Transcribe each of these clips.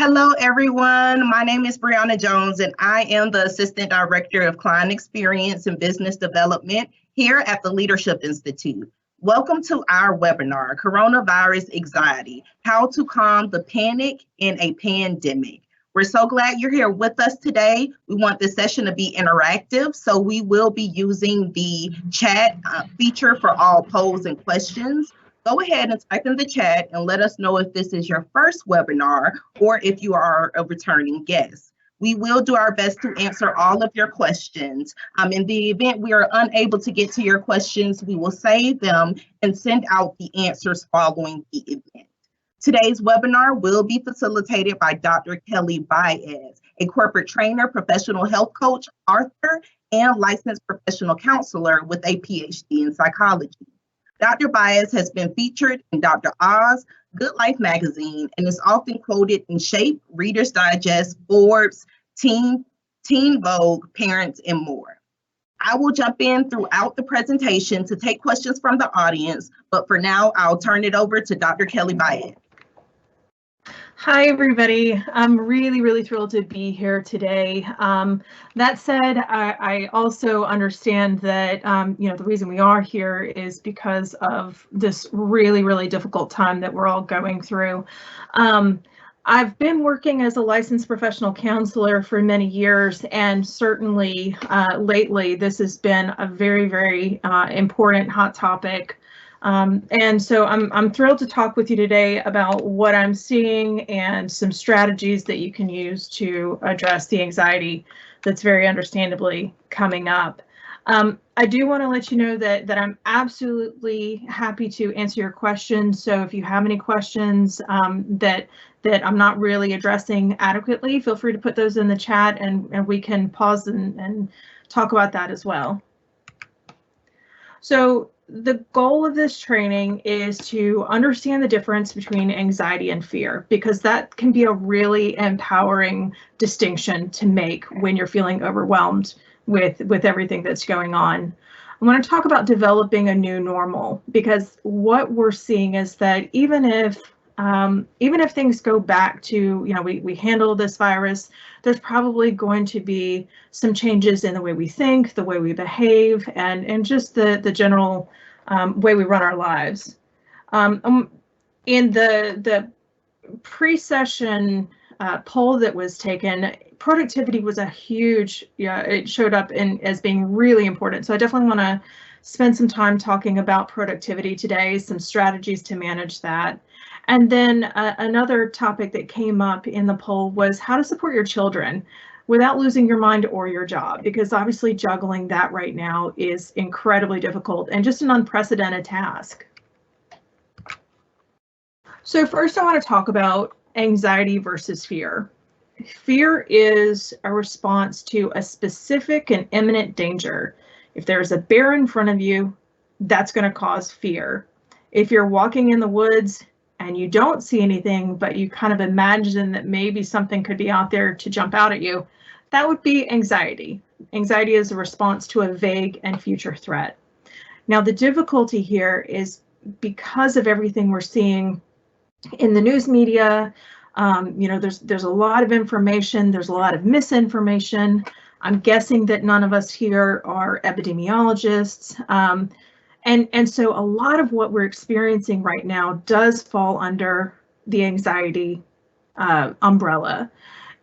Hello, everyone. My name is Brianna Jones, and I am the Assistant Director of Client Experience and Business Development here at the Leadership Institute. Welcome to our webinar, Coronavirus Anxiety, How to Calm the Panic in a Pandemic. We're so glad you're here with us today. We want this session to be interactive, so we will be using the chat feature for all polls and questions. Go ahead and type in the chat and let us know if this is your first webinar or if you are a returning guest. We will do our best to answer all of your questions. In the event we are unable to get to your questions, we will save them and send out the answers following the event. Today's webinar will be facilitated by Dr. Kelly Baez, a corporate trainer, professional health coach, author, and licensed professional counselor with a PhD in psychology. Dr. Baez has been featured in Dr. Oz, Good Life magazine, and is often quoted in Shape, Reader's Digest, Forbes, Teen Vogue, Parents, and more. I will jump in throughout the presentation to take questions from the audience, but for now, I'll turn it over to Dr. Kelly Baez. Hi, everybody. I'm really thrilled to be here today. That said, I also understand that the reason we are here is because of this really difficult time that we're all going through. I've been working as a licensed professional counselor for many years, and certainly lately this has been a very important hot topic. And so I'm thrilled to talk with you today about what I'm seeing and some strategies that you can use to address the anxiety that's very understandably coming up. I do want to let you know that I'm absolutely happy to answer your questions. So if you have any questions that I'm not really addressing adequately, feel free to put those in the chat and we can pause and talk about that as well. So the goal of this training is to understand the difference between anxiety and fear, because that can be a really empowering distinction to make when you're feeling overwhelmed with everything that's going on. I want to talk about developing a new normal, because what we're seeing is that even if things go back to, we handle this virus, there's probably going to be some changes in the way we think, the way we behave, and just the general way we run our lives. In the pre-session poll that was taken, productivity was a huge, it showed up as being really important. So I definitely want to spend some time talking about productivity today, some strategies to manage that. And then another topic that came up in the poll was how to support your children without losing your mind or your job, because obviously juggling that right now is incredibly difficult and just an unprecedented task. So first I want to talk about anxiety versus fear. Fear is a response to a specific and imminent danger. If there's a bear in front of you, that's going to cause fear. If you're walking in the woods and you don't see anything, but you kind of imagine that maybe something could be out there to jump out at you, that would be anxiety. Anxiety is a response to a vague and future threat. Now, the difficulty here is because of everything we're seeing in the news media, there's a lot of information, there's a lot of misinformation. I'm guessing that none of us here are epidemiologists. And so a lot of what we're experiencing right now does fall under the anxiety umbrella.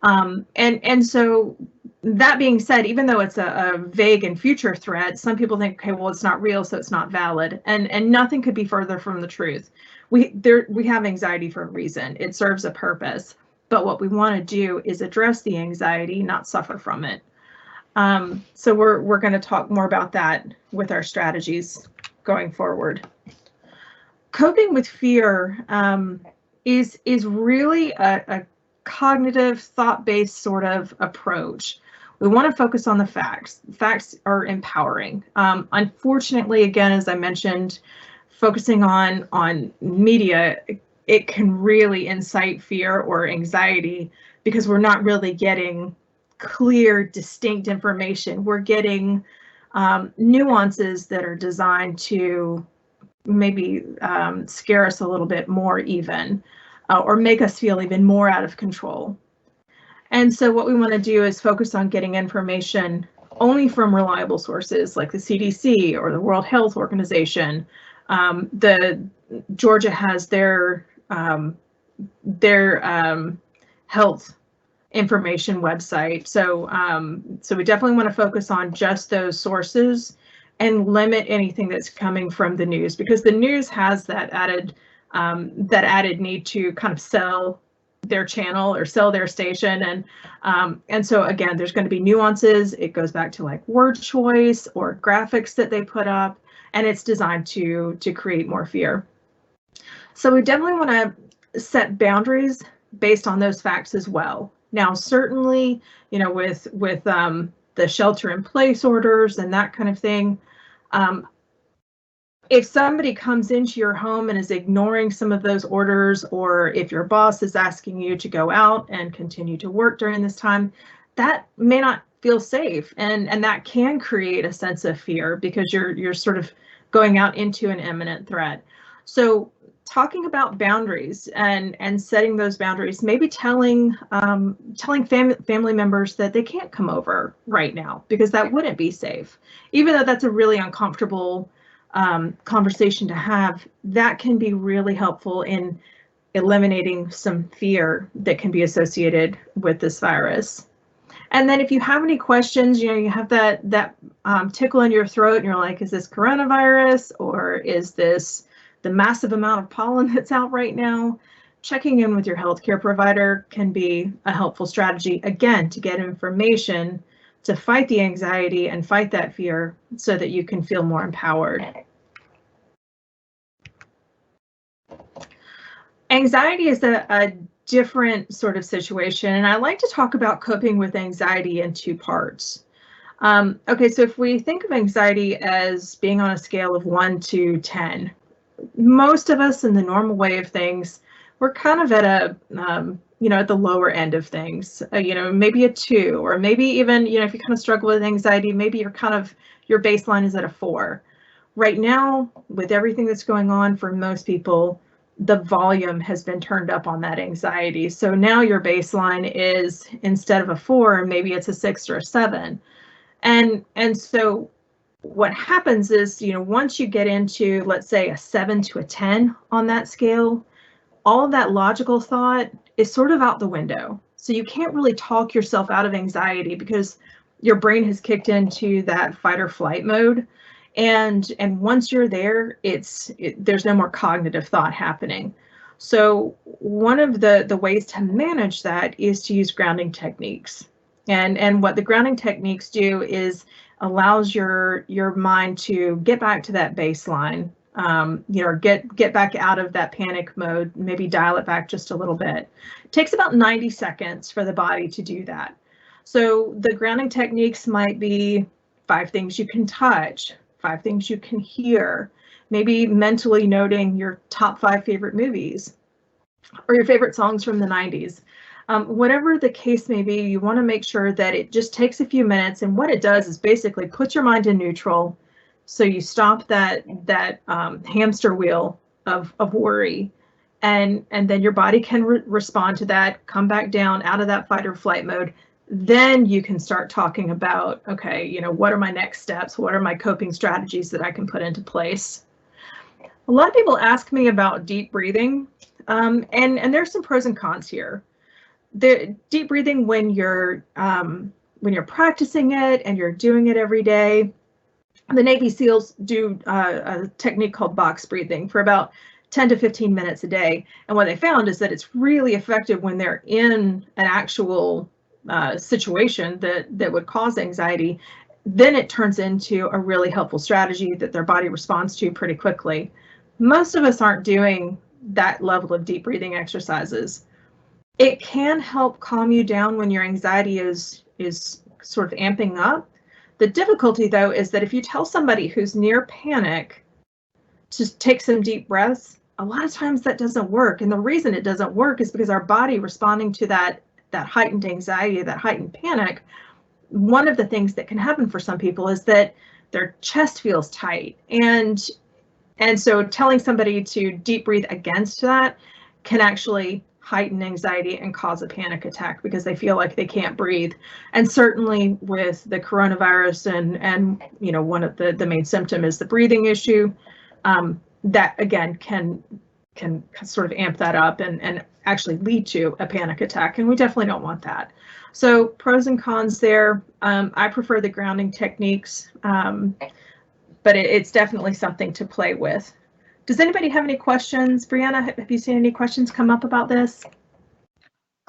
And so that being said, even though it's a vague and future threat, some people think, okay, well, it's not real, so it's not valid. And nothing could be further from the truth. We have anxiety for a reason. It serves a purpose. But what we want to do is address the anxiety, not suffer from it. So we're going to talk more about that with our strategies going forward. Coping with fear is really a cognitive, thought-based sort of approach. We want to focus on the facts. Facts are empowering. Unfortunately, again, as I mentioned, focusing on media, it can really incite fear or anxiety because we're not really getting clear, distinct information. We're getting nuances that are designed to maybe scare us a little bit more even. or make us feel even more out of control. And so what we want to do is focus on getting information only from reliable sources like the CDC or the World Health Organization. Georgia has their health information website. So we definitely want to focus on just those sources and limit anything that's coming from the news, because the news has that added need to kind of sell their channel or sell their station. And so again, there's going to be nuances. It goes back to like word choice or graphics that they put up, and it's designed to create more fear. So we definitely want to set boundaries based on those facts as well. Now, certainly, with the shelter-in-place orders and that kind of thing, if somebody comes into your home and is ignoring some of those orders, or if your boss is asking you to go out and continue to work during this time, that may not feel safe, and that can create a sense of fear because you're sort of going out into an imminent threat. So talking about boundaries and setting those boundaries, maybe telling family members that they can't come over right now because that wouldn't be safe, even though that's a really uncomfortable conversation to have. That can be really helpful in eliminating some fear that can be associated with this virus. And then if you have any questions, you have that tickle in your throat and you're like, is this coronavirus, or is this the massive amount of pollen that's out right now? Checking in with your healthcare provider can be a helpful strategy, again, to get information to fight the anxiety and fight that fear so that you can feel more empowered. Anxiety is a different sort of situation, and I like to talk about coping with anxiety in two parts. Okay, so if we think of anxiety as being on a scale of 1 to 10, most of us in the normal way of things, we're kind of at a, at the lower end of things, maybe a 2, or maybe even, if you kind of struggle with anxiety, maybe your baseline is at a 4. Right now, with everything that's going on for most people, the volume has been turned up on that anxiety. So now your baseline is, instead of a 4, maybe it's a 6 or a 7. And so what happens is, once you get into, let's say, a 7 to a 10 on that scale, all of that logical thought is sort of out the window. So you can't really talk yourself out of anxiety because your brain has kicked into that fight or flight mode. And once you're there, there's no more cognitive thought happening. So one of the ways to manage that is to use grounding techniques. And what the grounding techniques do is allows your mind to get back to that baseline, get back out of that panic mode, maybe dial it back just a little bit. It takes about 90 seconds for the body to do that. So the grounding techniques might be 5 things you can touch, 5 things you can hear, maybe mentally noting your top 5 favorite movies or your favorite songs from the 90s. Whatever the case may be, you want to make sure that it just takes a few minutes, and what it does is basically put your mind in neutral, so you stop that hamster wheel of worry, and then your body can respond to that, come back down out of that fight or flight mode. Then you can start talking about, okay, what are my next steps? What are my coping strategies that I can put into place? A lot of people ask me about deep breathing, and there's some pros and cons here. The deep breathing, when you're practicing it and you're doing it every day, the Navy SEALs do a technique called box breathing for about 10 to 15 minutes a day. And what they found is that it's really effective when they're in an actual situation that would cause anxiety. Then it turns into a really helpful strategy that their body responds to pretty quickly. Most of us aren't doing that level of deep breathing exercises. It can help calm you down when your anxiety is sort of amping up. The difficulty, though, is that if you tell somebody who's near panic to take some deep breaths, a lot of times that doesn't work. And the reason it doesn't work is because our body responding to that heightened anxiety, that heightened panic, one of the things that can happen for some people is that their chest feels tight. And so telling somebody to deep breathe against that can actually heighten anxiety and cause a panic attack because they feel like they can't breathe. And certainly with the coronavirus and one of the main symptom is the breathing issue, that again can sort of amp that up and actually lead to a panic attack, and we definitely don't want that. So pros and cons there. I prefer the grounding techniques, but it's definitely something to play with. Does anybody have any questions? Brianna, have you seen any questions come up about this?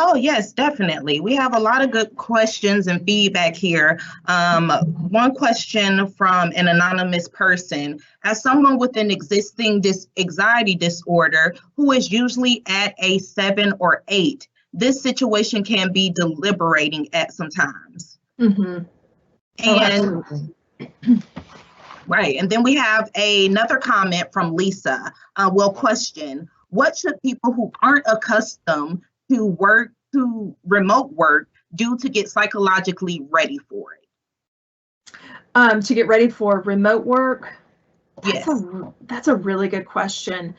Oh, yes, definitely. We have a lot of good questions and feedback here. One question from an anonymous person: as someone with an existing anxiety disorder who is usually at a 7 or 8, this situation can be deliberating at some times. Mm-hmm. And right. And then we have another comment from Lisa. Question: what should people who aren't accustomed to remote work do to get psychologically ready for it? To get ready for remote work? Yes. That's a really good question.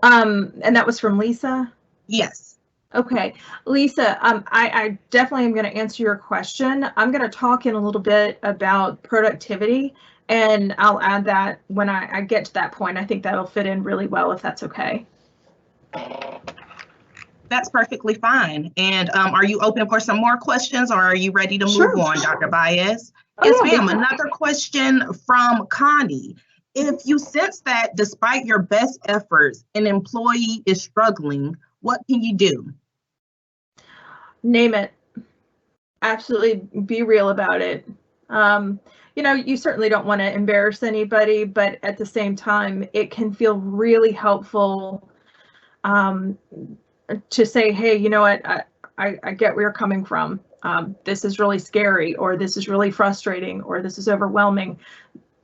And that was from Lisa? Yes. Okay, Lisa, I definitely am going to answer your question. I'm going to talk in a little bit about productivity, and I'll add that when I get to that point. I think that'll fit in really well, if that's okay. That's perfectly fine. And are you open for some more questions, or are you ready to move Sure. on, Dr. Baez? Oh, Yes, yeah, ma'am. Another question from Connie. If you sense that despite your best efforts, an employee is struggling, what can you do? Name it. Absolutely be real about it. You certainly don't want to embarrass anybody, but at the same time, it can feel really helpful to say, hey, you know what, I get where you're coming from. This is really scary, or this is really frustrating, or this is overwhelming.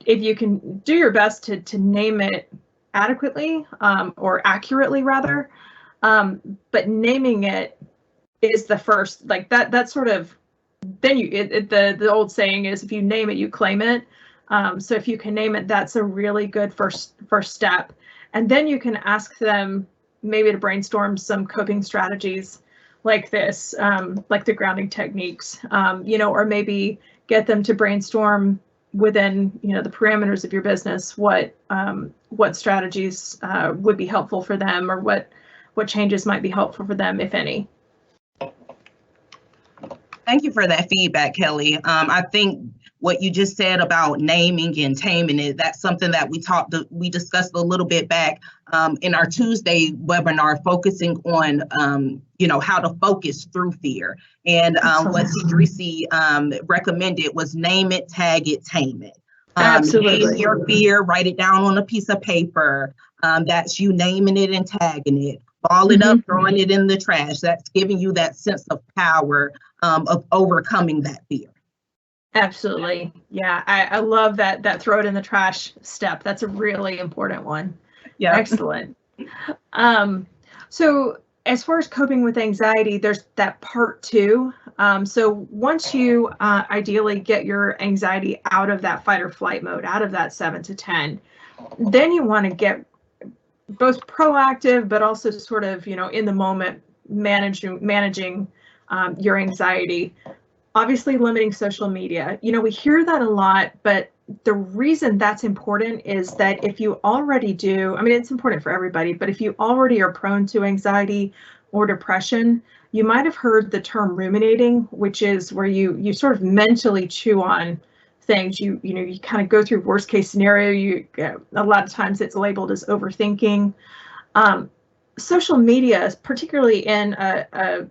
If you can do your best to name it adequately, or accurately rather, but naming it is the first, like that sort of, then the old saying is, if you name it, you claim it. So if you can name it, that's a really good first step. And then you can ask them maybe to brainstorm some coping strategies like this, like the grounding techniques, or maybe get them to brainstorm within, the parameters of your business, what strategies would be helpful for them, or what changes might be helpful for them, if any. Thank you for that feedback, Kelly. I think what you just said about naming and taming it, that's something that we discussed a little bit back in our Tuesday webinar, focusing on, how to focus through fear. And what Cedrici recommended was name it, tag it, tame it. Absolutely. Name your fear, write it down on a piece of paper. That's you naming it and tagging it. Ball it up, throwing it in the trash. That's giving you that sense of power of overcoming that fear. Absolutely. Yeah, I love that throw it in the trash step. That's a really important one. Yeah. Excellent. So as far as coping with anxiety, there's that part 2. So once you ideally get your anxiety out of that fight or flight mode, out of that 7 to 10, then you want to get both proactive, but also sort of, in the moment, managing your anxiety. Obviously, limiting social media. We hear that a lot, but the reason that's important is that if you already do, it's important for everybody, but if you already are prone to anxiety or depression, you might have heard the term ruminating, which is where you sort of mentally chew on things. You kind of go through worst case scenario. A lot of times it's labeled as overthinking. Social media, particularly in a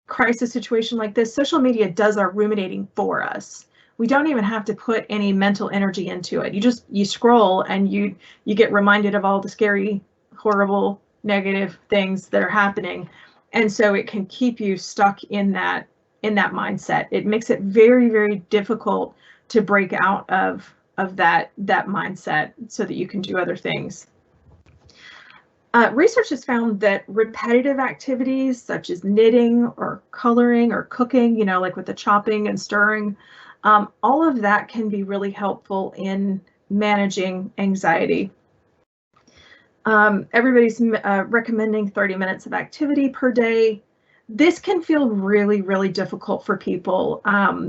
crisis situation like this, social media does our ruminating for us. We don't even have to put any mental energy into it. You scroll and you get reminded of all the scary, horrible, negative things that are happening. And so it can keep you stuck in that mindset. It makes it very, very difficult to break out of that mindset so that you can do other things. Research has found that repetitive activities such as knitting or coloring or cooking, like with the chopping and stirring, all of that can be really helpful in managing anxiety. Everybody's recommending 30 minutes of activity per day. This can feel really, really difficult for people.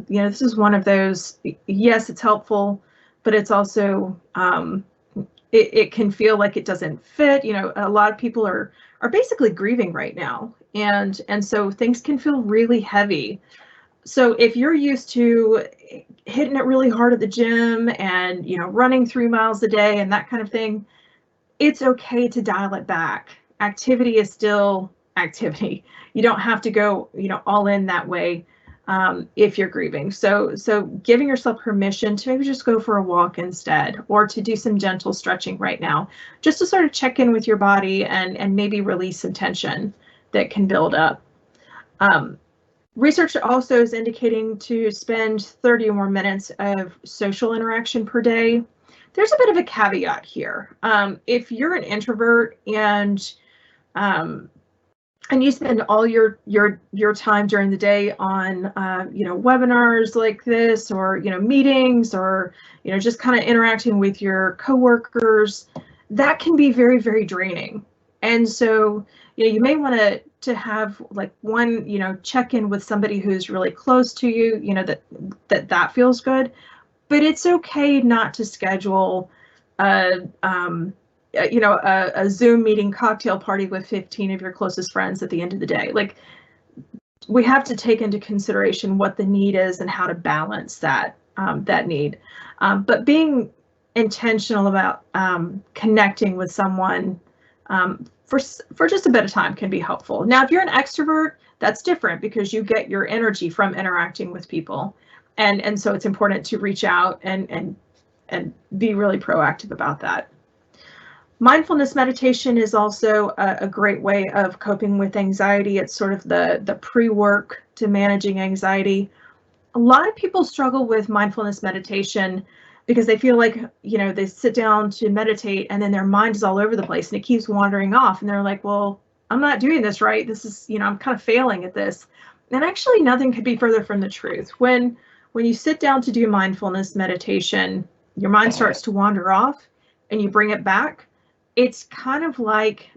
This is one of those, yes, it's helpful, but it's also, it can feel like it doesn't fit. A lot of people are basically grieving right now. And so things can feel really heavy. So if you're used to hitting it really hard at the gym and, running 3 miles a day and that kind of thing, it's okay to dial it back. Activity is still activity. You don't have to go, all in that way if you're grieving. So giving yourself permission to maybe just go for a walk instead, or to do some gentle stretching right now, just to sort of check in with your body and maybe release some tension that can build up. Research also is indicating to spend 30 or more minutes of social interaction per day. There's a bit of a caveat here. If you're an introvert and you spend all your time during the day on webinars like this, or meetings, or just kind of interacting with your coworkers, that can be very, very draining. And so you may want to have like one check-in with somebody who's really close to you, that feels good. But it's okay not to schedule a Zoom meeting cocktail party with 15 of your closest friends at the end of the day. Like, we have to take into consideration what the need is and how to balance that need. But being intentional about connecting with someone for just a bit of time can be helpful. Now, if you're an extrovert, that's different, because you get your energy from interacting with people. And so it's important to reach out and be really proactive about that. Mindfulness meditation is also a great way of coping with anxiety. It's sort of the pre-work to managing anxiety. A lot of people struggle with mindfulness meditation because they feel like, they sit down to meditate and then their mind is all over the place and it keeps wandering off. And they're like, well, I'm not doing this right. This is, I'm kind of failing at this. And actually, nothing could be further from the truth. When you sit down to do mindfulness meditation, your mind starts to wander off and you bring it back. It's kind of like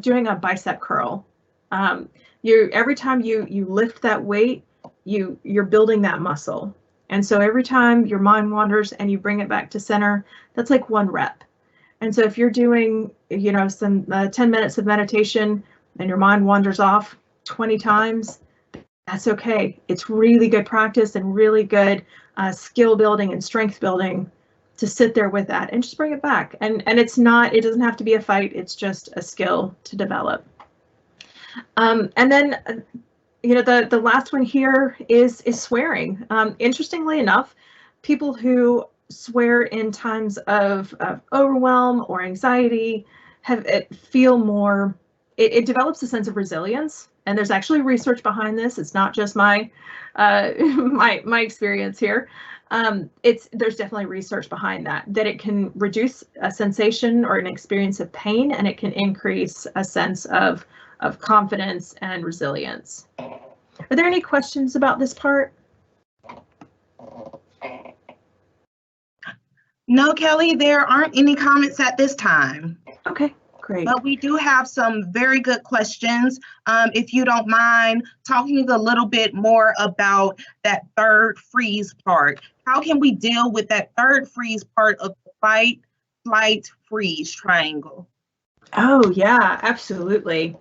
doing a bicep curl. Every time you lift that weight, you're building that muscle. And so every time your mind wanders and you bring it back to center, that's like 1 rep. And so if you're doing, some 10 minutes of meditation and your mind wanders off 20 times, that's okay. It's really good practice and really good skill building and strength building to sit there with that and just bring it back. And it doesn't have to be a fight. It's just a skill to develop. And then, the last one here is swearing. Interestingly enough, people who swear in times of overwhelm or anxiety feel more, it develops a sense of resilience. And there's actually research behind this. It's not just my experience here. There's definitely research behind that it can reduce a sensation or an experience of pain, and it can increase a sense of confidence and resilience. Are there any questions about this part? No, Kelly, there aren't any comments at this time. Okay, great. But we do have some very good questions. If you don't mind talking a little bit more about that third freeze part. How can we deal with that third freeze part of the fight, flight, freeze triangle? Oh, yeah, absolutely.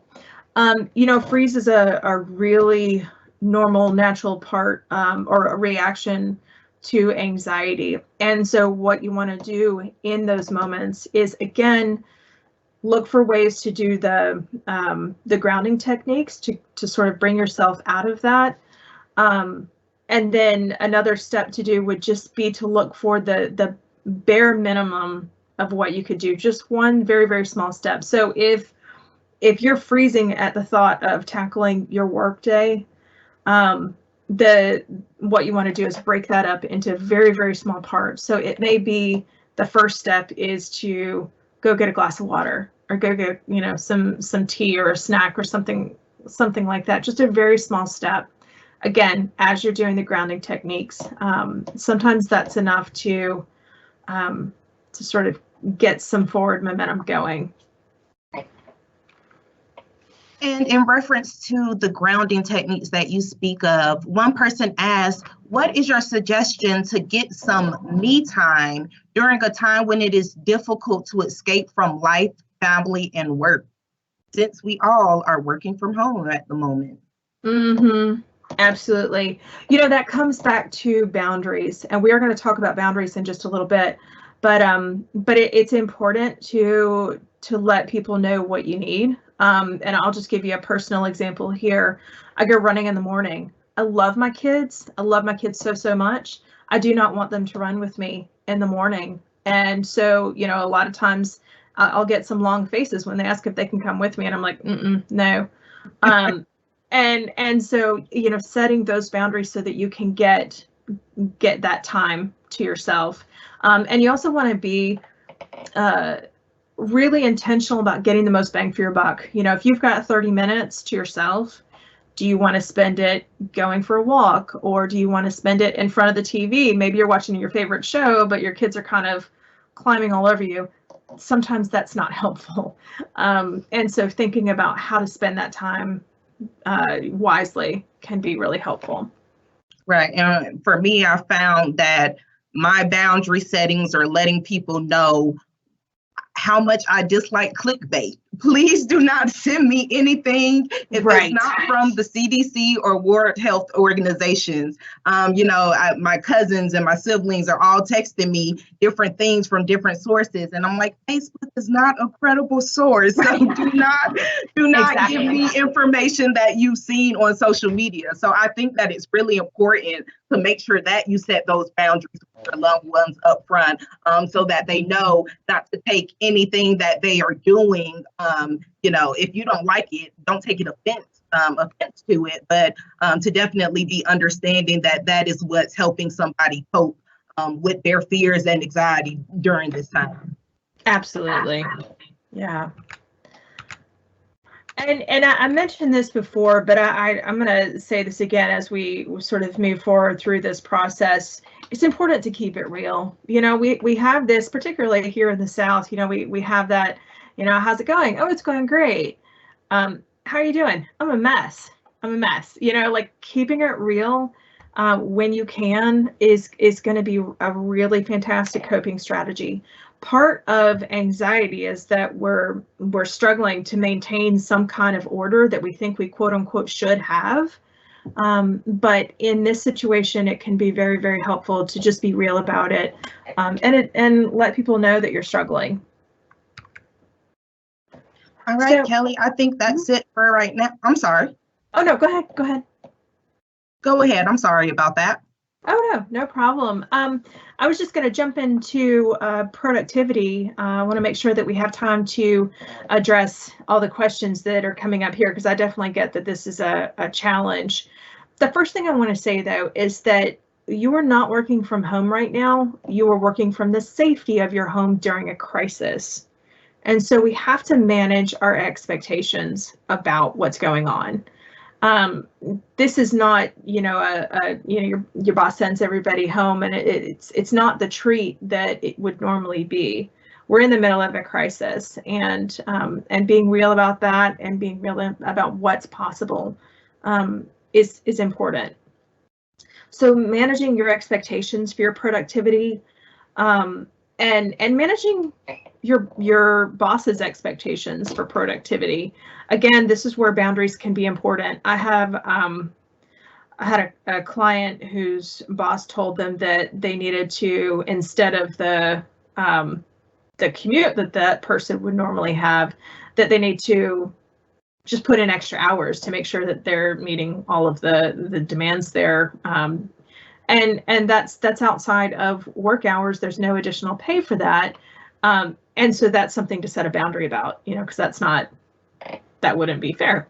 Freeze is a really normal, natural part or a reaction to anxiety. And so what you want to do in those moments is, again, look for ways to do the grounding techniques to sort of bring yourself out of that. And then another step to do would just be to look for the bare minimum of what you could do, just one very, very small step. So if you're freezing at the thought of tackling your workday, what you want to do is break that up into very, very small parts. So it may be the first step is to go get a glass of water, or go get some tea or a snack or something like that. Just a very small step. Again, as you're doing the grounding techniques, sometimes that's enough to sort of get some forward momentum going. And in reference to the grounding techniques that you speak of, one person asked, what is your suggestion to get some me time during a time when it is difficult to escape from life, family, and work, since we all are working from home at the moment? Mm-hmm. Absolutely. You know, that comes back to boundaries, and we are going to talk about boundaries in just a little bit, but it's important to let people know what you need. And I'll just give you a personal example here. I go running in the morning. I love my kids. I love my kids so much. I do not want them to run with me in the morning. And so, you know, a lot of times I'll get some long faces when they ask if they can come with me, and I'm like, no. And so, you know, setting those boundaries so that you can get that time to yourself. And you also want to be really intentional about getting the most bang for your buck. You know, if you've got 30 minutes to yourself, do you want to spend it going for a walk, or do you want to spend it in front of the TV? Maybe you're watching your favorite show, but your kids are kind of climbing all over you. Sometimes that's not helpful. And so thinking about how to spend that time wisely can be really helpful. Right. And for me, I found that my boundary settings are letting people know how much I dislike clickbait. Please do not send me anything if it's not from the CDC or World Health Organizations. You know, my cousins and my siblings are all texting me different things from different sources, and I'm like, Facebook is not a credible source. So do not Exactly. give me information that you've seen on social media. So I think that it's really important to make sure that you set those boundaries with your loved ones up front, so that they know not to take anything that they are doing. You know, if you don't like it, don't take it offense to it, but to definitely be understanding that that is what's helping somebody cope with their fears and anxiety during this time. Absolutely. Yeah. And I mentioned this before, but I'm going to say this again as we sort of move forward through this process. It's important to keep it real. You know, we have this, particularly here in the South, you know, we have that, you know, how's it going? Oh, it's going great. How are you doing? I'm a mess. You know, like keeping it real when you can is going to be a really fantastic coping strategy. Part of anxiety is that we're struggling to maintain some kind of order that we think we quote unquote should have. But in this situation, it can be very, very helpful to just be real about it, and let people know that you're struggling. All right, so, Kelly, I think that's it for right now. I'm sorry. Oh, no, go ahead. Go ahead. I'm sorry about that. Oh, no problem. I was just going to jump into productivity. I want to make sure that we have time to address all the questions that are coming up here, because I definitely get that this is a challenge. The first thing I want to say, though, is that you are not working from home right now. You are working from the safety of your home during a crisis. And so we have to manage our expectations about what's going on. This is not, you know, your boss sends everybody home, and it's not the treat that it would normally be. We're in the middle of a crisis, and being real about that, and being real about what's possible is important. So managing your expectations for your productivity, and managing your boss's expectations for productivity. Again, this is where boundaries can be important. I had a client whose boss told them that they needed to, instead of the commute that person would normally have, that they need to just put in extra hours to make sure that they're meeting all of the demands there. And that's outside of work hours. There's no additional pay for that. And so that's something to set a boundary about, you know, because that wouldn't be fair.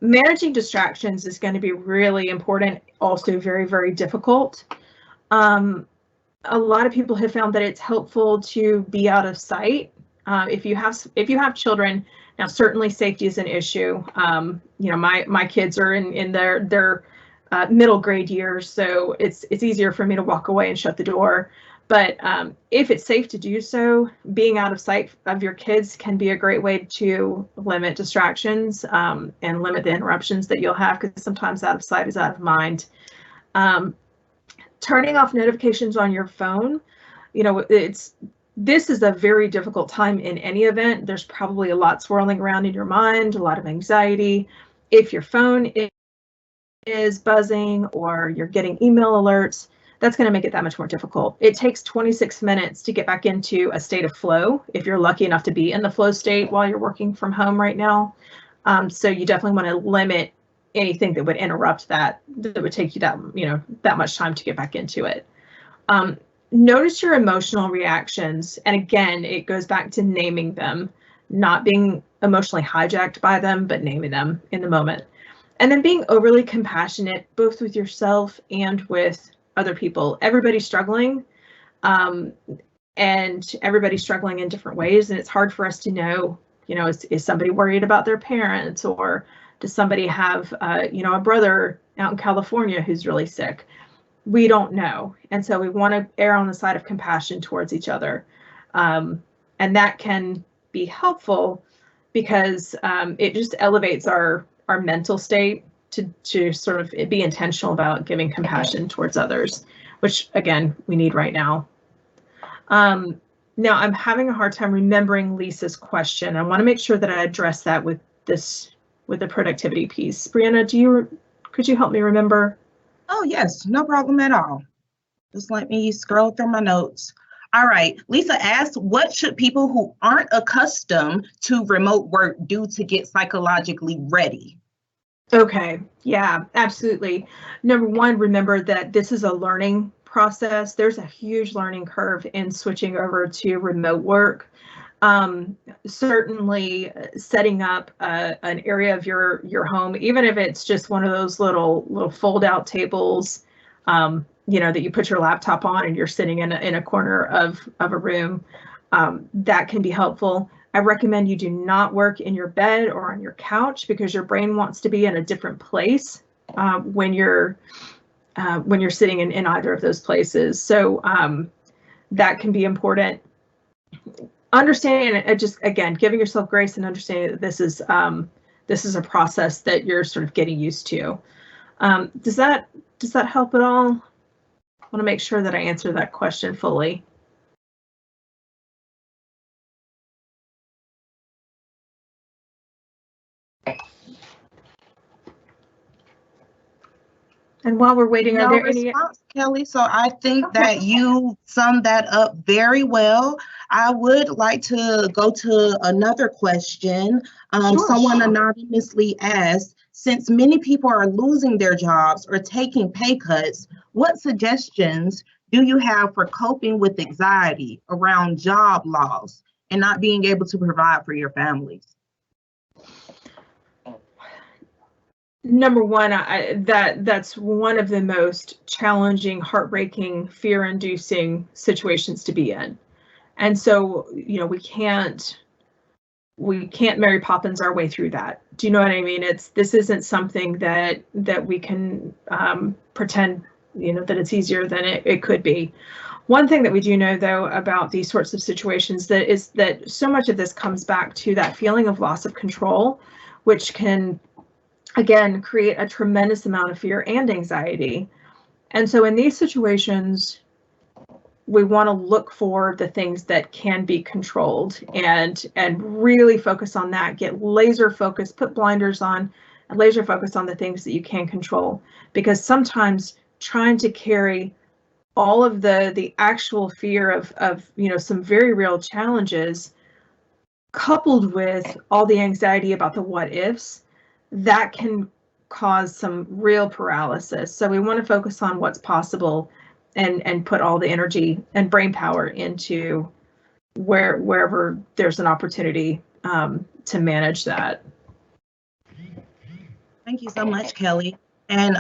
Managing distractions is going to be really important, also very, very difficult. A lot of people have found that it's helpful to be out of sight. If you have children, now certainly safety is an issue. You know, my kids are in their middle grade years, so it's easier for me to walk away and shut the door. But if it's safe to do so, being out of sight of your kids can be a great way to limit distractions and limit the interruptions that you'll have, because sometimes out of sight is out of mind. Turning off notifications on your phone, this is a very difficult time in any event. There's probably a lot swirling around in your mind, a lot of anxiety. If your phone is buzzing or you're getting email alerts, that's going to make it that much more difficult. It takes 26 minutes to get back into a state of flow, if you're lucky enough to be in the flow state while you're working from home right now. So you definitely want to limit anything that would interrupt that would take you that much time to get back into it. Notice your emotional reactions. And again, it goes back to naming them, not being emotionally hijacked by them, but naming them in the moment. And then being overly compassionate, both with yourself and with other people. Everybody's struggling, and everybody's struggling in different ways. And it's hard for us to know, is somebody worried about their parents, or does somebody have, a brother out in California who's really sick? We don't know. And so we want to err on the side of compassion towards each other. And that can be helpful because it just elevates our mental state to sort of be intentional about giving compassion towards others, which again, we need right now. Now I'm having a hard time remembering Lisa's question. I want to make sure that I address that with the productivity piece. Brianna, could you help me remember? Oh, yes, no problem at all. Just let me scroll through my notes. All right, Lisa asked, what should people who aren't accustomed to remote work do to get psychologically ready? Okay, yeah, absolutely. Number one, remember that this is a learning process. There's a huge learning curve in switching over to remote work. Certainly setting up an area of your home, even if it's just one of those little fold out tables, that you put your laptop on and you're sitting in a corner of a room, that can be helpful. I recommend you do not work in your bed or on your couch, because your brain wants to be in a different place when you're sitting in either of those places. So that can be important. Understanding and just again giving yourself grace and understanding that this is a process that you're sort of getting used to. Does that help at all? I want to make sure that I answer that question fully. And while we're waiting, are there any response, Kelly? So I think that you summed that up very well. I would like to go to another question. Someone anonymously asked, since many people are losing their jobs or taking pay cuts, what suggestions do you have for coping with anxiety around job loss and not being able to provide for your families? Number one, that's one of the most challenging, heartbreaking, fear-inducing situations to be in. And so, we can't Mary Poppins our way through that. Do you know what I mean? This isn't something that we can pretend, that it's easier than it could be. One thing that we do know, though, about these sorts of situations is that so much of this comes back to that feeling of loss of control, which can again create a tremendous amount of fear and anxiety. And so in these situations, we want to look for the things that can be controlled and really focus on that, get laser focused, put blinders on and laser focus on the things that you can control, because sometimes trying to carry all of the actual fear of some very real challenges, coupled with all the anxiety about the what ifs, that can cause some real paralysis. So we want to focus on what's possible and put all the energy and brain power into wherever there's an opportunity to manage that. Thank you so much, Kelly. And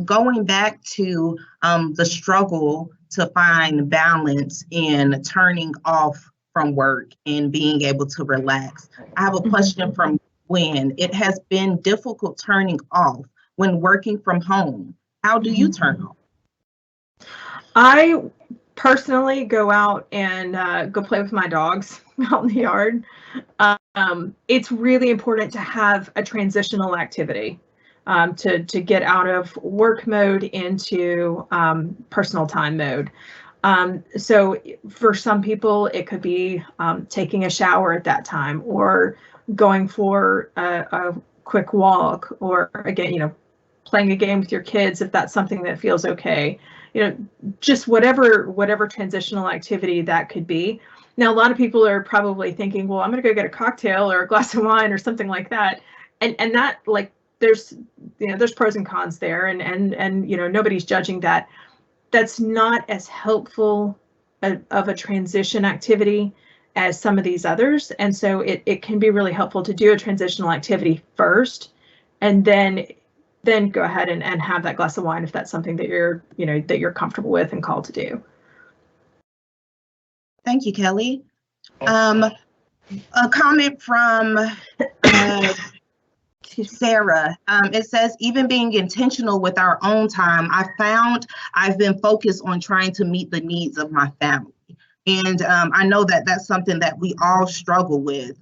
going back to the struggle to find balance in turning off from work and being able to relax, I have a question from Gwen. It has been difficult turning off when working from home. How do you turn off? I personally go out and go play with my dogs out in the yard. It's really important to have a transitional activity to get out of work mode into personal time mode. So for some people, it could be taking a shower at that time, or going for a quick walk, or again, playing a game with your kids if that's something that feels okay. Just whatever transitional activity that could be. Now, a lot of people are probably thinking, well, I'm going to go get a cocktail or a glass of wine or something like that, and that, like, there's pros and cons there, and nobody's judging that. That's not as helpful of a transition activity as some of these others, and so it can be really helpful to do a transitional activity first, and then go ahead and have that glass of wine if that's something that you're comfortable with and called to do. Thank you, Kelly. A comment from Sarah. It says, even being intentional with our own time, I found I've been focused on trying to meet the needs of my family. And I know that that's something that we all struggle with,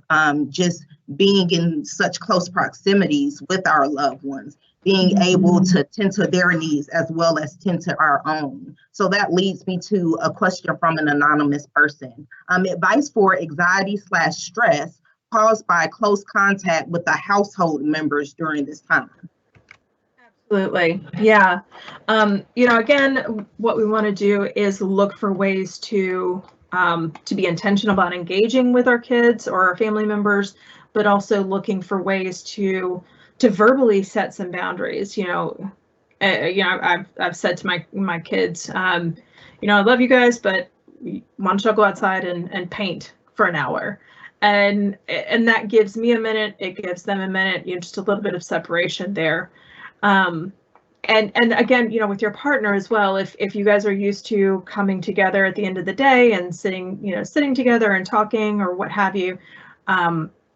just being in such close proximities with our loved ones, being able to tend to their needs as well as tend to our own. So that leads me to a question from an anonymous person. Advice for anxiety/stress caused by close contact with the household members during this time. Absolutely. Yeah. Again, what we want to do is look for ways to be intentional about engaging with our kids or our family members, but also looking for ways to verbally set some boundaries. I've said to my kids, I love you guys, but why don't you go outside and paint for an hour? And that gives me a minute, it gives them a minute, just a little bit of separation there. And again, with your partner as well, if you guys are used to coming together at the end of the day and sitting together and talking or what have you,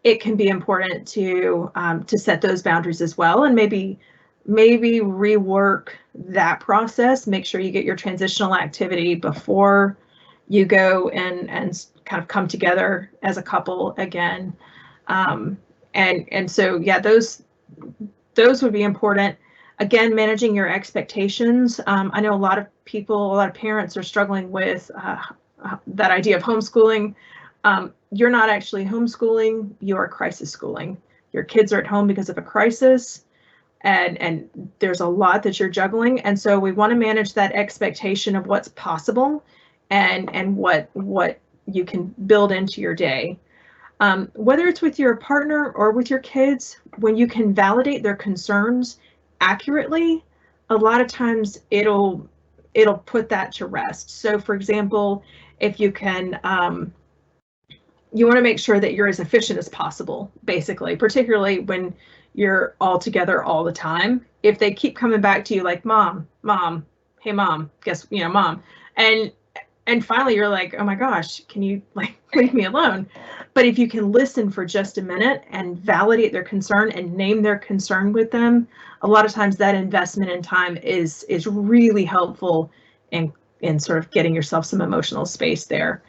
it can be important to set those boundaries as well, and maybe rework that process. Make sure you get your transitional activity before you go and kind of come together as a couple again. And so, yeah, those would be important. Again, managing your expectations. I know a lot of parents are struggling with that idea of homeschooling. You're not actually homeschooling, you're crisis schooling. Your kids are at home because of a crisis, and there's a lot that you're juggling. And so we want to manage that expectation of what's possible and what you can build into your day. Whether it's with your partner or with your kids, when you can validate their concerns accurately, a lot of times it'll put that to rest. So for example, if you can, you want to make sure that you're as efficient as possible, basically, particularly when you're all together all the time. If they keep coming back to you like, mom, hey mom, guess, mom, and finally you're like, oh my gosh, can you leave me alone? But if you can listen for just a minute and validate their concern and name their concern with them, a lot of times that investment in time is really helpful in sort of getting yourself some emotional space there.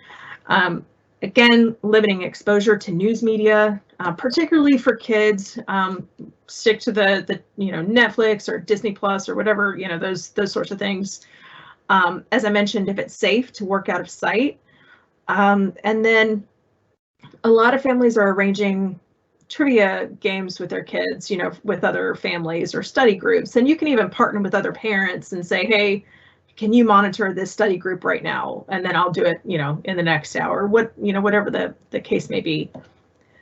Again, limiting exposure to news media, particularly for kids. Stick to the Netflix or Disney Plus or whatever, those sorts of things. As I mentioned, if it's safe to work out of sight. And then a lot of families are arranging trivia games with their kids, with other families or study groups. And you can even partner with other parents and say, hey, can you monitor this study group right now? And then I'll do it, in the next hour, whatever the case may be.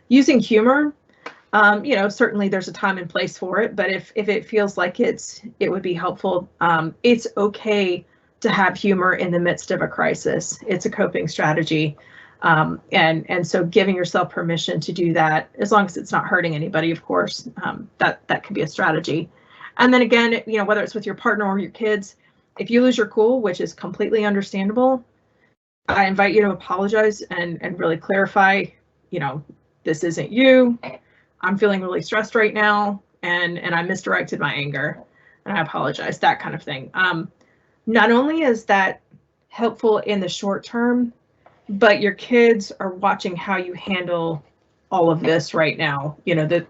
Using humor, certainly there's a time and place for it, but if it feels like it would be helpful, it's okay to have humor in the midst of a crisis. It's a coping strategy. And so giving yourself permission to do that, as long as it's not hurting anybody, of course, that could be a strategy. And then again, whether it's with your partner or your kids, if you lose your cool, which is completely understandable, I invite you to apologize and really clarify, this isn't you. I'm feeling really stressed right now, and I misdirected my anger, and I apologize, that kind of thing. Not only is that helpful in the short term, but your kids are watching how you handle all of this right now,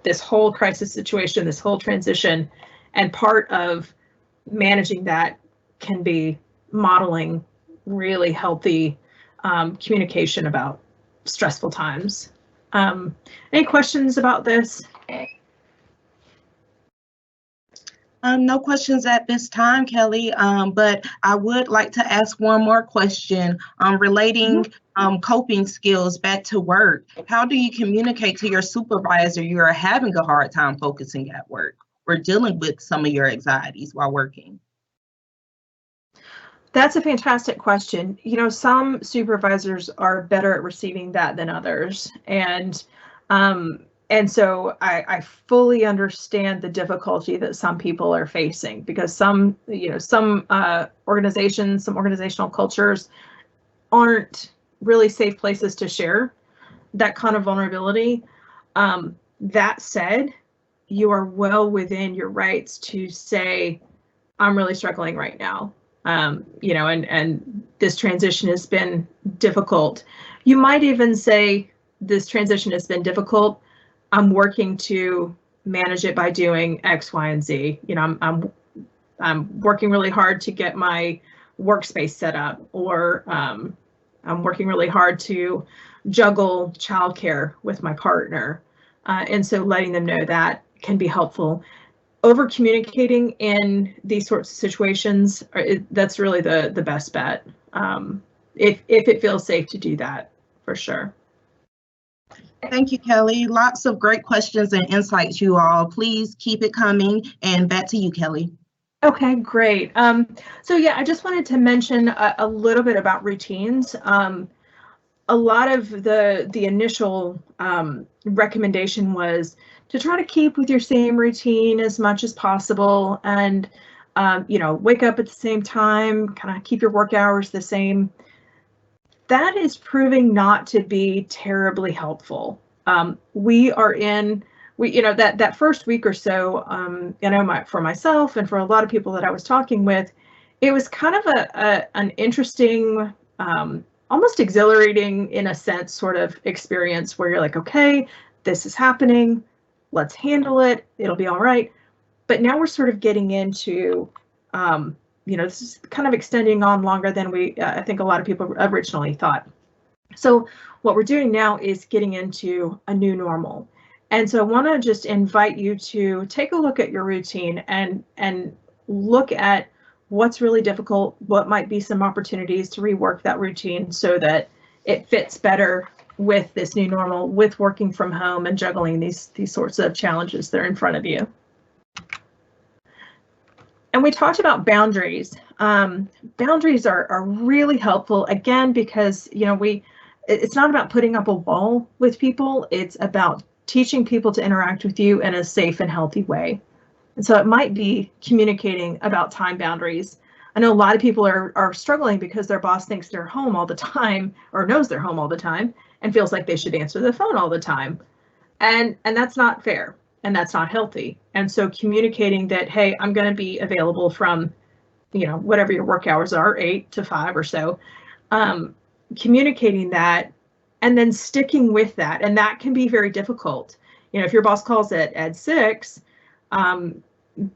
this whole crisis situation, this whole transition, and part of managing that can be modeling really healthy communication about stressful times. Any questions about this? No questions at this time, Kelly, but I would like to ask one more question relating coping skills back to work. How do you communicate to your supervisor you are having a hard time focusing at work or dealing with some of your anxieties while working? That's a fantastic question. Some supervisors are better at receiving that than others. And so I fully understand the difficulty that some people are facing, because some organizations, some organizational cultures aren't really safe places to share that kind of vulnerability. That said, you are well within your rights to say, I'm really struggling right now. And this transition has been difficult. You might even say, this transition has been difficult. I'm working to manage it by doing X, Y, and Z. I'm working really hard to get my workspace set up, or I'm working really hard to juggle childcare with my partner. And so letting them know that can be helpful. Over communicating in these sorts of situations, that's really the best bet. If it feels safe to do that, for sure. Thank you, Kelly. Lots of great questions and insights, you all. Please keep it coming. And back to you, Kelly. Okay, great. So yeah, I just wanted to mention a little bit about routines. A lot of the initial recommendation was to try to keep with your same routine as much as possible, and wake up at the same time, kind of keep your work hours the same. That is proving not to be terribly helpful. We are in, that first week or so, for myself and for a lot of people that I was talking with, it was kind of an interesting, almost exhilarating in a sense sort of experience where you're like, okay, this is happening, let's handle it, it'll be all right. But now we're sort of getting into, this is kind of extending on longer than I think a lot of people originally thought. So what we're doing now is getting into a new normal. And so I want to just invite you to take a look at your routine and look at what's really difficult, what might be some opportunities to rework that routine so that it fits better with this new normal, with working from home and juggling these sorts of challenges that are in front of you. And we talked about boundaries. Boundaries are really helpful, again, because it's not about putting up a wall with people. It's about teaching people to interact with you in a safe and healthy way. And so it might be communicating about time boundaries. I know a lot of people are struggling because their boss thinks they're home all the time, or knows they're home all the time, and feels like they should answer the phone all the time. And that's not fair, and that's not healthy. And so communicating that, hey, I'm going to be available from, whatever your work hours are, 8 to 5 or so, communicating that and then sticking with that. And that can be very difficult. If your boss calls at 6,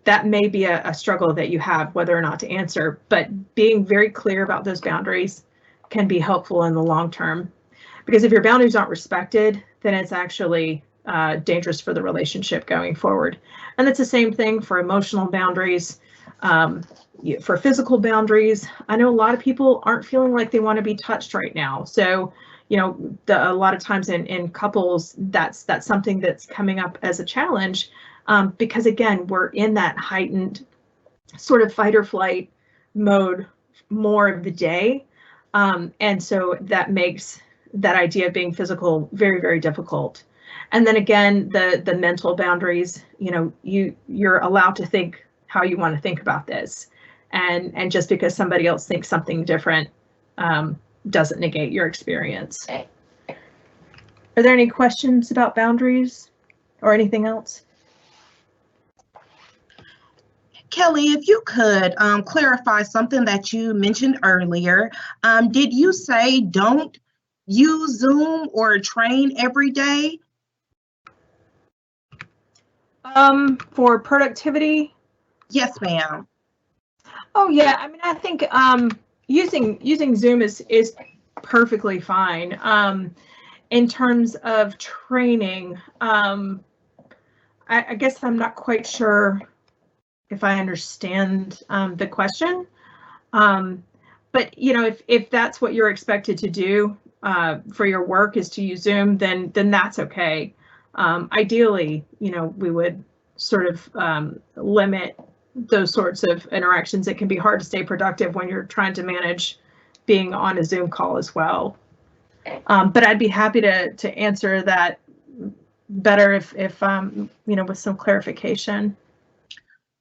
that may be a struggle that you have, whether or not to answer, but being very clear about those boundaries can be helpful in the long term. Because if your boundaries aren't respected, then it's actually dangerous for the relationship going forward. And it's the same thing for emotional boundaries, for physical boundaries. I know a lot of people aren't feeling like they want to be touched right now. So, a lot of times in couples, that's something that's coming up as a challenge, because again, we're in that heightened sort of fight or flight mode more of the day. And so that makes that idea of being physical very, very difficult. And then again, the mental boundaries, you're allowed to think how you want to think about this. And just because somebody else thinks something different doesn't negate your experience. Are there any questions about boundaries or anything else? Kelly, if you could clarify something that you mentioned earlier, did you say don't use Zoom or train every day? For productivity? Yes, ma'am. Oh yeah, I mean, I think using Zoom is perfectly fine. In terms of training, I guess I'm not quite sure if I understand the question. But if that's what you're expected to do for your work is to use Zoom, then that's okay. Ideally, we would sort of limit those sorts of interactions. It can be hard to stay productive when you're trying to manage being on a Zoom call as well. But I'd be happy to answer that better if with some clarification.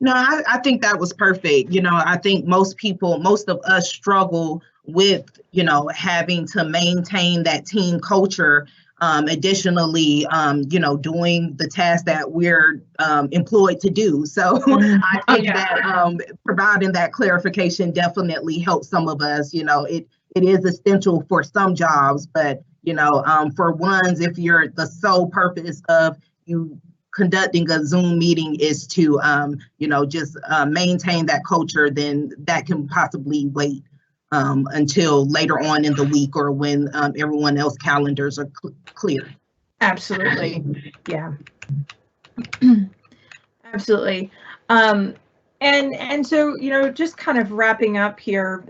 No, I think that was perfect. I think most of us struggle with, having to maintain that team culture. Additionally, doing the tasks that we're employed to do. So I think that providing that clarification definitely helps some of us. It is essential for some jobs, but for ones, if you're the sole purpose of you conducting a Zoom meeting is to, just maintain that culture, then that can possibly wait until later on in the week or when everyone else's calendars are clear. Absolutely. Yeah. Absolutely. And so, just kind of wrapping up here,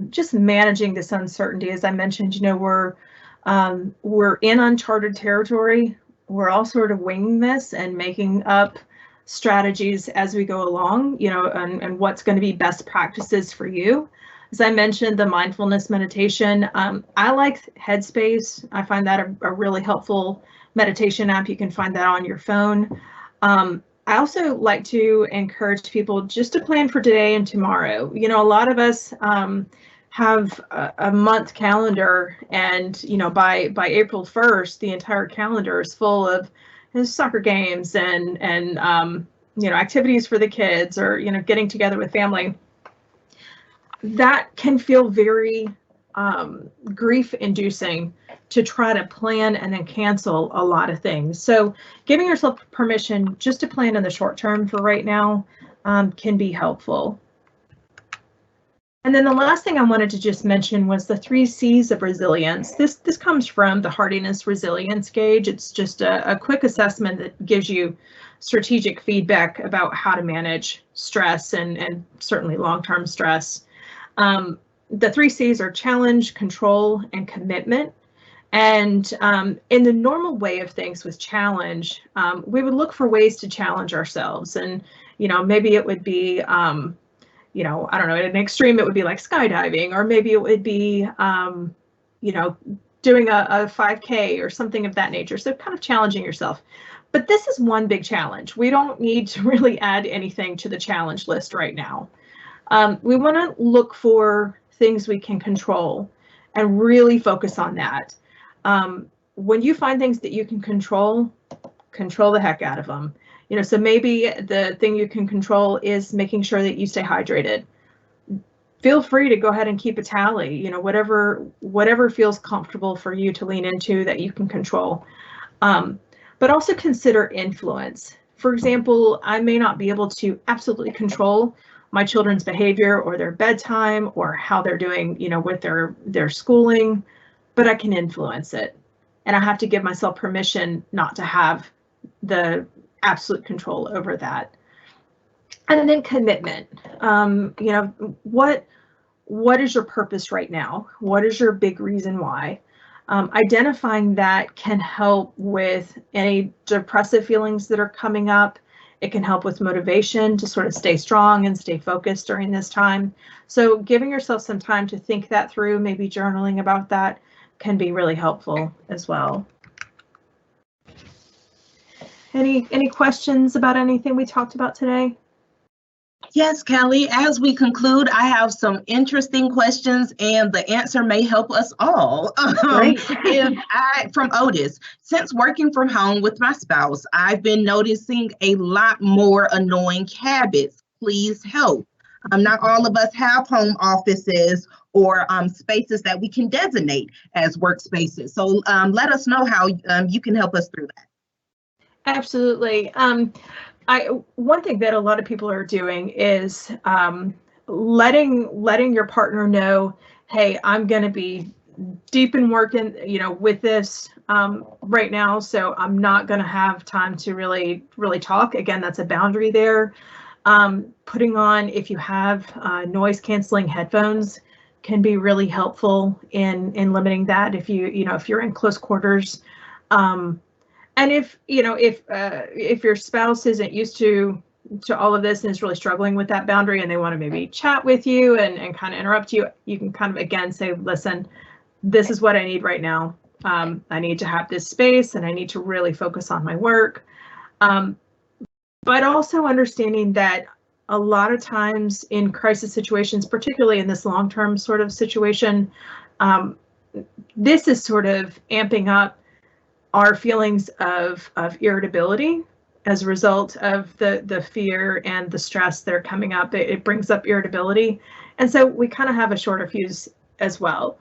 just managing this uncertainty, as I mentioned, we're in uncharted territory. We're all sort of winging this and making up strategies as we go along, and what's going to be best practices for you. As I mentioned, the mindfulness meditation, I like Headspace. I find that a really helpful meditation app. You can find that on your phone. I also like to encourage people just to plan for today and tomorrow. A lot of us have a month calendar, and by April 1st, the entire calendar is full of soccer games and activities for the kids, or getting together with family. That can feel very grief-inducing to try to plan and then cancel a lot of things. So giving yourself permission just to plan in the short term for right now can be helpful. And then the last thing I wanted to just mention was the 3 C's of resilience. This comes from the Hardiness Resilience Gauge. It's just a quick assessment that gives you strategic feedback about how to manage stress and certainly long-term stress. The 3 C's are challenge, control, and commitment. And in the normal way of things with challenge, we would look for ways to challenge ourselves. And, maybe it would be, I don't know, at an extreme, it would be like skydiving, or maybe it would be, doing a 5K or something of that nature. So kind of challenging yourself. But this is one big challenge. We don't need to really add anything to the challenge list right now. We want to look for things we can control and really focus on that. When you find things that you can control the heck out of them. So maybe the thing you can control is making sure that you stay hydrated. Feel free to go ahead and keep a tally, whatever feels comfortable for you to lean into that you can control. But also consider influence. For example, I may not be able to absolutely control my children's behavior or their bedtime or how they're doing, with their schooling, but I can influence it. And I have to give myself permission not to have the absolute control over that. And then commitment. What is your purpose right now? What is your big reason why? Identifying that can help with any depressive feelings that are coming up. It can help with motivation to sort of stay strong and stay focused during this time. So giving yourself some time to think that through, maybe journaling about that, can be really helpful as well. Any questions about anything we talked about today? Yes, Kelly, as we conclude, I have some interesting questions and the answer may help us all. From Otis, since working from home with my spouse, I've been noticing a lot more annoying habits please help. Not all of us have home offices or spaces that we can designate as workspaces. So let us know how you can help us through that. Absolutely. One thing that a lot of people are doing is letting your partner know, hey, I'm going to be deep in working, with this right now, so I'm not going to have time to really talk. Again, that's a boundary there. Putting on, if you have noise canceling headphones, can be really helpful in limiting that if you're in close quarters. And if your spouse isn't used to all of this and is really struggling with that boundary and they want to maybe chat with you and kind of interrupt you, you can kind of again say, listen, this is what I need right now. I need to have this space and I need to really focus on my work. But also understanding that a lot of times in crisis situations, particularly in this long-term sort of situation, this is sort of amping up our feelings of irritability as a result of the fear and the stress that are coming up. It brings up irritability. And so we kind of have a shorter fuse as well.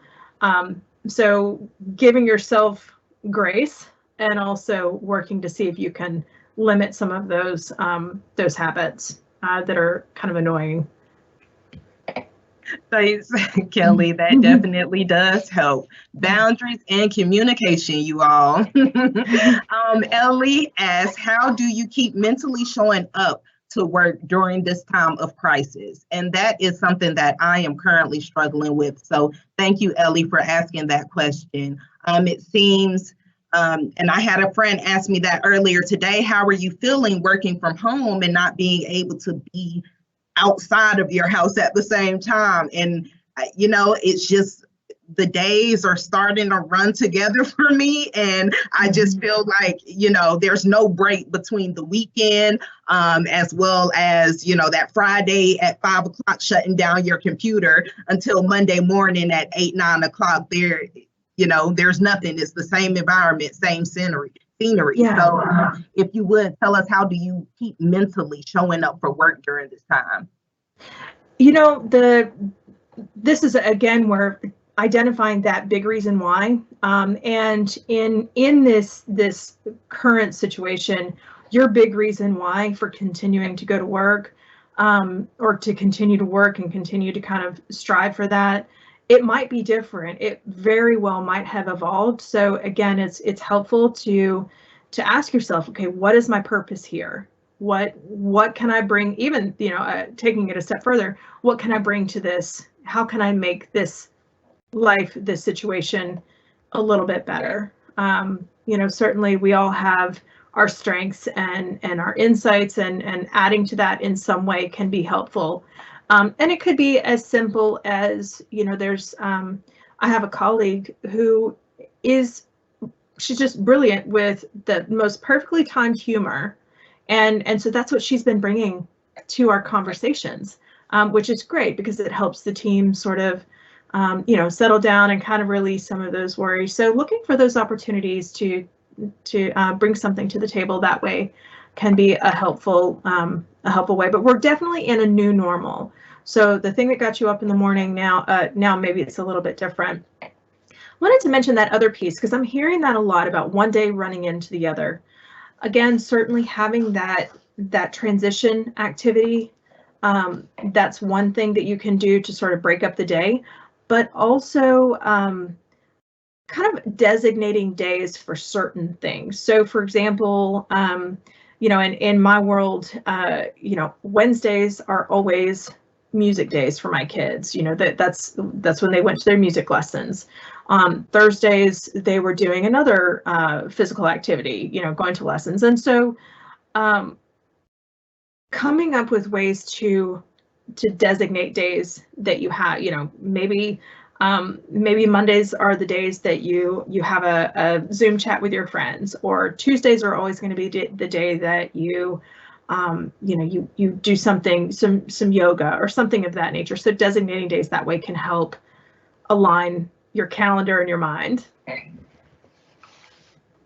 So giving yourself grace and also working to see if you can limit some of those habits that are kind of annoying. Thanks, Kelly. That definitely does help. Boundaries and communication, you all. Ellie asks, how do you keep mentally showing up to work during this time of crisis? And that is something that I am currently struggling with. So thank you, Ellie, for asking that question. It seems, and I had a friend ask me that earlier today, how are you feeling working from home and not being able to be outside of your house at the same time? And it's just the days are starting to run together for me, and I just feel like there's no break between the weekend as well as that Friday at 5 o'clock shutting down your computer until Monday morning at 8-9 o'clock. There's nothing. It's the same environment, same scenery. Yeah. So if you would tell us, how do you keep mentally showing up for work during this time? This is again where identifying that big reason why, and in this current situation, your big reason why for continuing to go to work, or to continue to work and continue to kind of strive for that, it might be different. It very well might have evolved. So again, it's helpful to ask yourself, okay, what is my purpose here? What can I bring? Even taking it a step further, what can I bring to this? How can I make this life, this situation, a little bit better? Certainly we all have our strengths and our insights, and adding to that in some way can be helpful. And it could be as simple as, there's, I have a colleague who she's just brilliant with the most perfectly timed humor. And so that's what she's been bringing to our conversations, which is great because it helps the team sort of, settle down and kind of release some of those worries. So looking for those opportunities to bring something to the table that way can be a helpful way. But we're definitely in a new normal. So the thing that got you up in the morning now maybe it's a little bit different. I wanted to mention that other piece because I'm hearing that a lot about one day running into the other. Again, certainly having that transition activity, that's one thing that you can do to sort of break up the day, but also kind of designating days for certain things. So for example, in my world, Wednesdays are always music days for my kids. That's when they went to their music lessons. Thursdays, they were doing another physical activity, going to lessons. And so coming up with ways to designate days that you have, maybe Mondays are the days that you have a Zoom chat with your friends, or Tuesdays are always going to be the day that you do something, some yoga or something of that nature. So designating days that way can help align your calendar and your mind.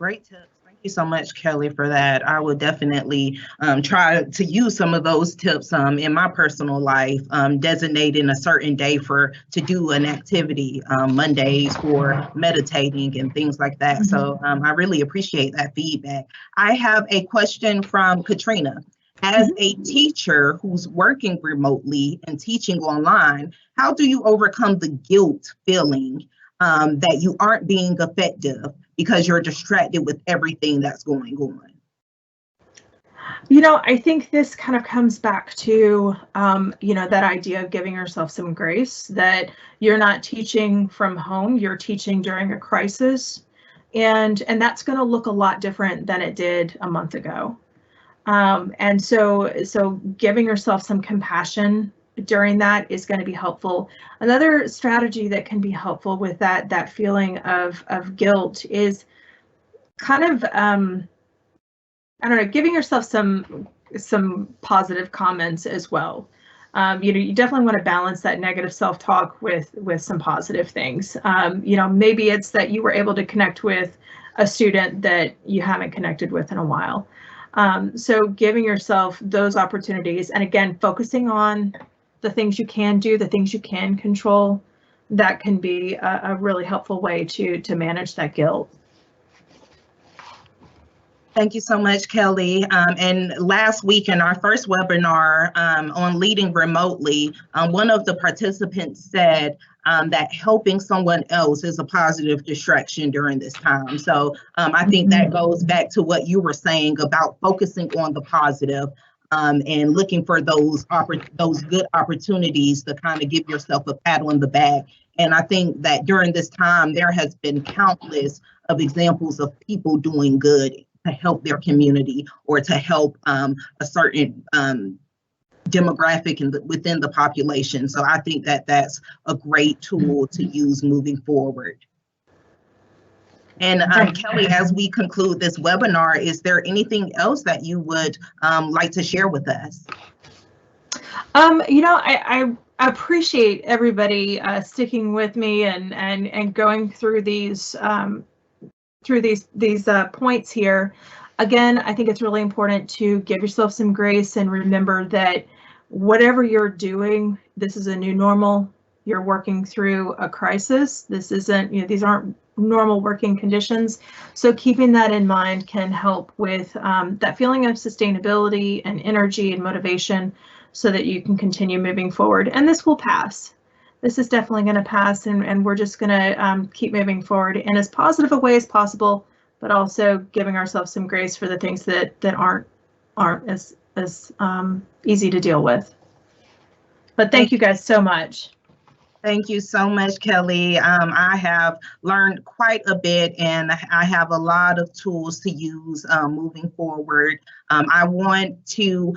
Great tips. Thank you so much, Kelly, for that. I will definitely try to use some of those tips in my personal life, designating a certain day to do an activity, Mondays for meditating and things like that. So I really appreciate that feedback. I have a question from Katrina. As a teacher who's working remotely and teaching online, how do you overcome the guilt feeling that you aren't being effective because you're distracted with everything that's going on? I think this kind of comes back to, that idea of giving yourself some grace, that you're not teaching from home, you're teaching during a crisis. And that's going to look a lot different than it did a month ago. And so giving yourself some compassion during that is going to be helpful. Another strategy that can be helpful with that feeling of guilt is kind of, giving yourself some positive comments as well. You definitely want to balance that negative self-talk with some positive things. Maybe it's that you were able to connect with a student that you haven't connected with in a while. So giving yourself those opportunities, and again, focusing on the things you can do, the things you can control, that can be a really helpful way to manage that guilt. Thank you so much, Kelly. And last week in our first webinar on leading remotely, one of the participants said that helping someone else is a positive distraction during this time. So I think that goes back to what you were saying about focusing on the positive and looking for those good opportunities to kind of give yourself a pat on the back. And I think that during this time, there has been countless of examples of people doing good to help their community or to help a certain demographic within the population. So I think that that's a great tool to use moving forward. And Kelly, as we conclude this webinar, is there anything else that you would like to share with us? I appreciate everybody sticking with me and going through these points here. Again, I think it's really important to give yourself some grace and remember that whatever you're doing, this is a new normal. You're working through a crisis. This isn't, these aren't normal working conditions. So keeping that in mind can help with that feeling of sustainability and energy and motivation so that you can continue moving forward. And this will pass. This is definitely going to pass, and we're just going to keep moving forward in as positive a way as possible, but also giving ourselves some grace for the things that aren't as easy to deal with. But thank you guys so much. Thank you so much, Kelly. I have learned quite a bit, and I have a lot of tools to use moving forward. I want to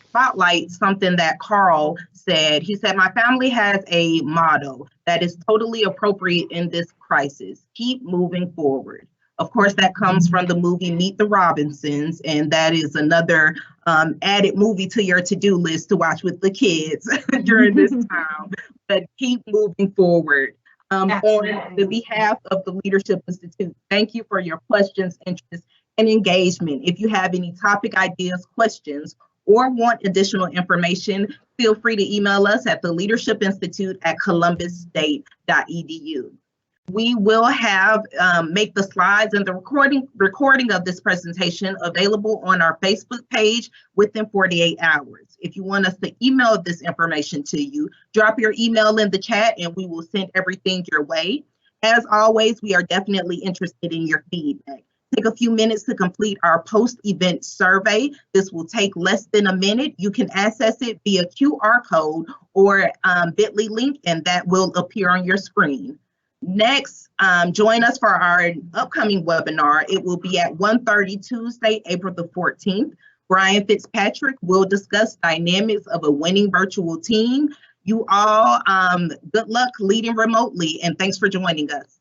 spotlight something that Carl said. He said, "My family has a motto that is totally appropriate in this crisis: keep moving forward." Of course, that comes from the movie Meet the Robinsons, and that is another added movie to your to-do list to watch with the kids during this time. But keep moving forward. On the behalf of the Leadership Institute, thank you for your questions, interest, and engagement. If you have any topic ideas, questions, or want additional information, feel free to email us at the Leadership Institute at columbusstate.edu. We will make the slides and the recording of this presentation available on our Facebook page within 48 hours. If you want us to email this information to you, drop your email in the chat and we will send everything your way. As always, we are definitely interested in your feedback. Take a few minutes to complete our post-event survey. This will take less than a minute. You can access it via QR code or bit.ly link, and that will appear on your screen. Next, join us for our upcoming webinar. It will be at 1:30 Tuesday, April the 14th. Brian Fitzpatrick will discuss dynamics of a winning virtual team. You all, good luck leading remotely, and thanks for joining us.